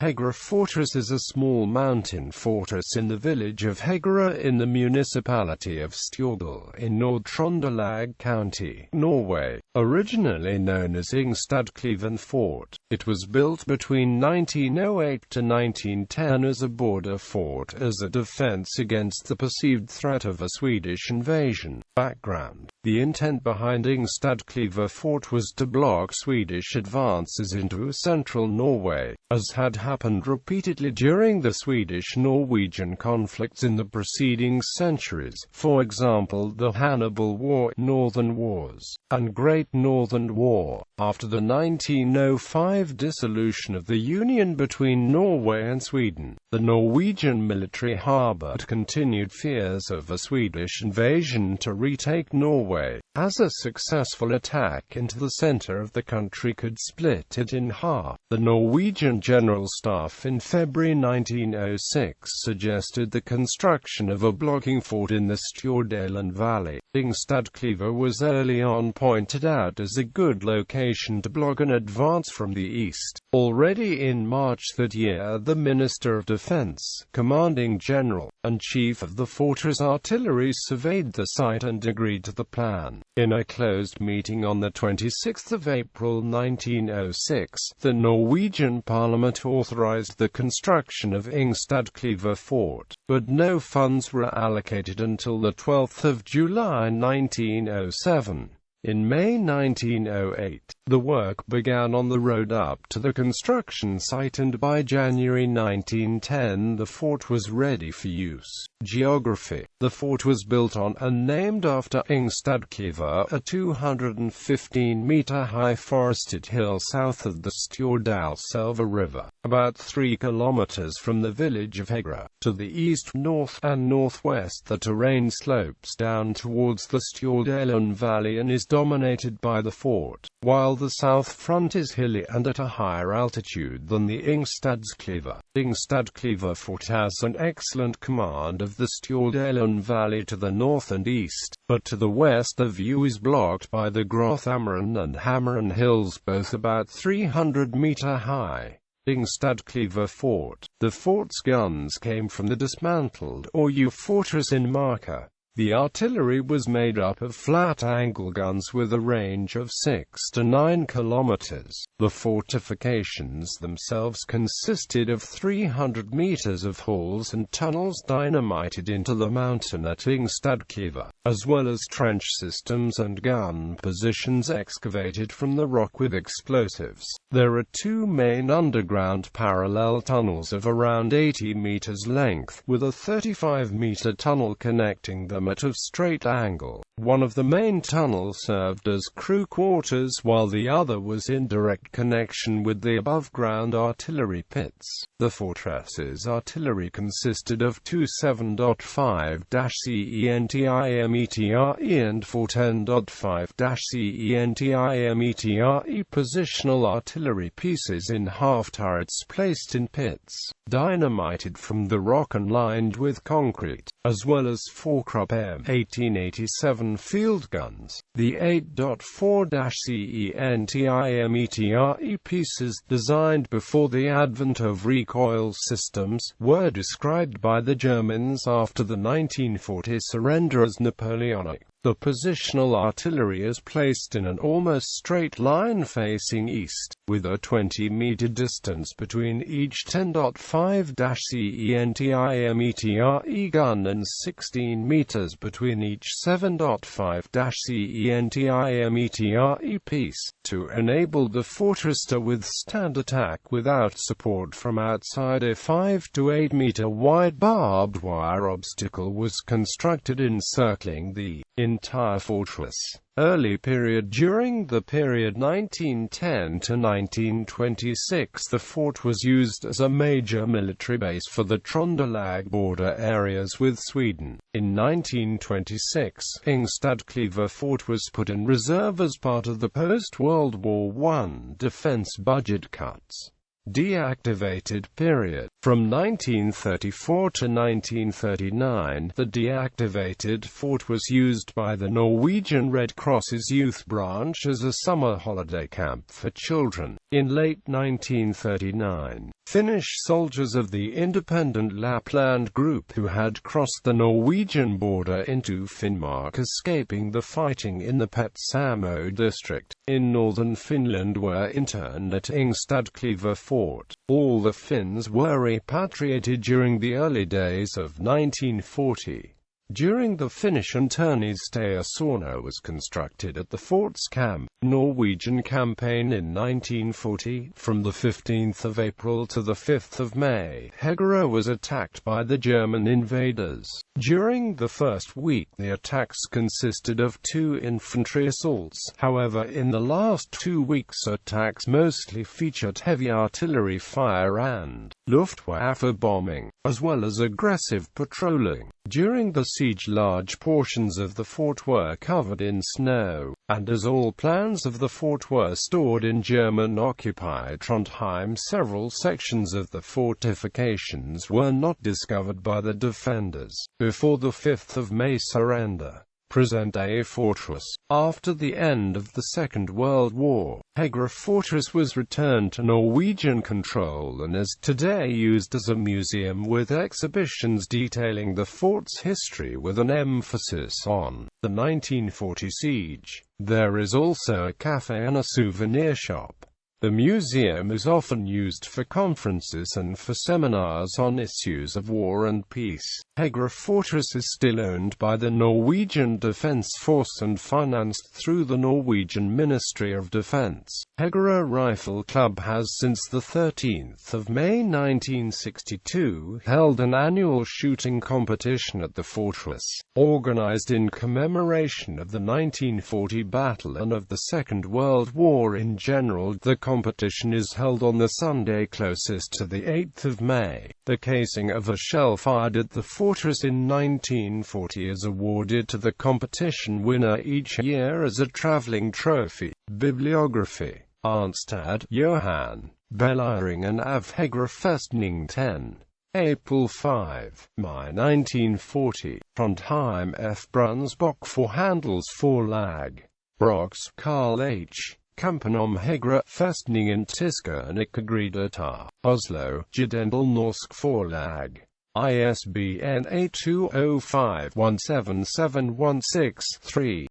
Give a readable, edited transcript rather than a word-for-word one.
Hegra Fortress is a small mountain fortress in the village of Hegra in the municipality of Stjørdal in Nord-Trøndelag County, Norway. Originally known as Ingstadkleiven Fort, it was built between 1908 to 1910 as a border fort as a defense against the perceived threat of a Swedish invasion. Background: the intent behind Ingstadkleiven Fort was to block Swedish advances into central Norway, as had happened repeatedly during the Swedish-Norwegian conflicts in the preceding centuries, for example the Hannibal War, Northern Wars, and Great Northern War. After the 1905 dissolution of the union between Norway and Sweden, the Norwegian military harbored continued fears of a Swedish invasion to retake Norway, as a successful attack into the center of the country could split it in half. The Norwegian General Staff in February 1906 suggested the construction of a blocking fort in the Stjørdal Valley. Ingstadkleiven was early on pointed out as a good location to block an advance from the east. Already in March that year, the Minister of Defense, Commanding General, and Chief of the Fortress Artillery surveyed the site and agreed to the plan. In a closed meeting on the 26th of April 1906, the Norwegian Parliament authorized the construction of Ingstadkleiven Fort, but no funds were allocated until the 12th of July 1907. In May 1908, the work began on the road up to the construction site, and by January 1910 the fort was ready for use. Geography: the fort was built on and named after Ingstadkleiven, a 215-meter-high forested hill south of the Stjørdal River, about 3 kilometers from the village of Hegra. To the east, north, and northwest the terrain slopes down towards the Stjørdal Valley and is dominated by the fort, while the south front is hilly and at a higher altitude than the Ingstadkleiven. Ingstadkleiven Fort has an excellent command of the Stjørdal Valley to the north and east, but to the west the view is blocked by the Grothamren and Hammeren hills, both about 300 meter high. Ingstadkleiven Fort. The fort's guns came from the dismantled Øye Fortress in Marka. The artillery was made up of flat-angle guns with a range of 6 to 9 kilometers. The fortifications themselves consisted of 300 meters of halls and tunnels dynamited into the mountain at Ingstadkleiven, as well as trench systems and gun positions excavated from the rock with explosives. There are two main underground parallel tunnels of around 80 meters length, with a 35-meter tunnel connecting them at a straight angle. One of the main tunnels served as crew quarters, while the other was in direct connection with the above-ground artillery pits. The fortress's artillery consisted of two 7.5-CENTIMETRE and 410.5-CENTIMETRE positional artillery pieces in half turrets placed in pits, dynamited from the rock and lined with concrete, as well as 4 Krupp M1887 field guns. The 8.4-CENTIMETRE pieces, designed before the advent of recoil systems, were described by the Germans after the 1940 surrender as Napoleonic. The positional artillery is placed in an almost straight line facing east, with a 20-meter distance between each 10.5-CENTIMETRE gun and 16 meters between each 7.5-CENTIMETRE piece, to enable the fortress to withstand attack without support from outside. A 5 to 8 meter wide barbed wire obstacle was constructed encircling the entire fortress. Early period: during the period 1910 to 1926, the fort was used as a major military base for the Trøndelag border areas with Sweden. In 1926, Ingstadkleiven Fort was put in reserve as part of the post-World War I defense budget cuts. Deactivated period: from 1934 to 1939, the deactivated fort was used by the Norwegian Red Cross's youth branch as a summer holiday camp for children. In late 1939, Finnish soldiers of the independent Lapland group who had crossed the Norwegian border into Finnmark escaping the fighting in the Petsamo district, in northern Finland were interned at Ingstadkleiven Fort. All the Finns were repatriated during the early days of 1940. During the Finnish internees' stay a sauna was constructed at the fort's camp. Norwegian campaign in 1940. From the 15th of April to the 5th of May, Hegra was attacked by the German invaders. During the first week the attacks consisted of 2 infantry assaults. However, in the last 2 weeks attacks mostly featured heavy artillery fire and Luftwaffe bombing, as well as aggressive patrolling. During the siege large portions of the fort were covered in snow, and as all plans of the fort were stored in German-occupied Trondheim, several sections of the fortifications were not discovered by the defenders before the 5th of May surrender. Present-day fortress. After the end of the Second World War, Hegra Fortress was returned to Norwegian control and is today used as a museum with exhibitions detailing the fort's history with an emphasis on the 1940 siege. There is also a cafe and a souvenir shop. The museum is often used for conferences and for seminars on issues of war and peace. Hegra Fortress is still owned by the Norwegian Defence Force and financed through the Norwegian Ministry of Defence. Hegra Rifle Club has since the 13th of May 1962 held an annual shooting competition at the fortress, organized in commemoration of the 1940 battle and of the Second World War in general. The competition is held on the Sunday closest to the 8th of May. The casing of a shell fired at the fortress in 1940 is awarded to the competition winner each year as a traveling trophy. Bibliography. Arnstad, Johan, Bellaringen av Hegra Festning 10. April 5, May 1940. Trondheim F. Brunsbach for Handels Forlag. Brox, Carl H. Kampen om Hegra Festningen Tyska Nikagridata. Oslo, Gyldendal Norsk Forlag. ISBN 8205177163.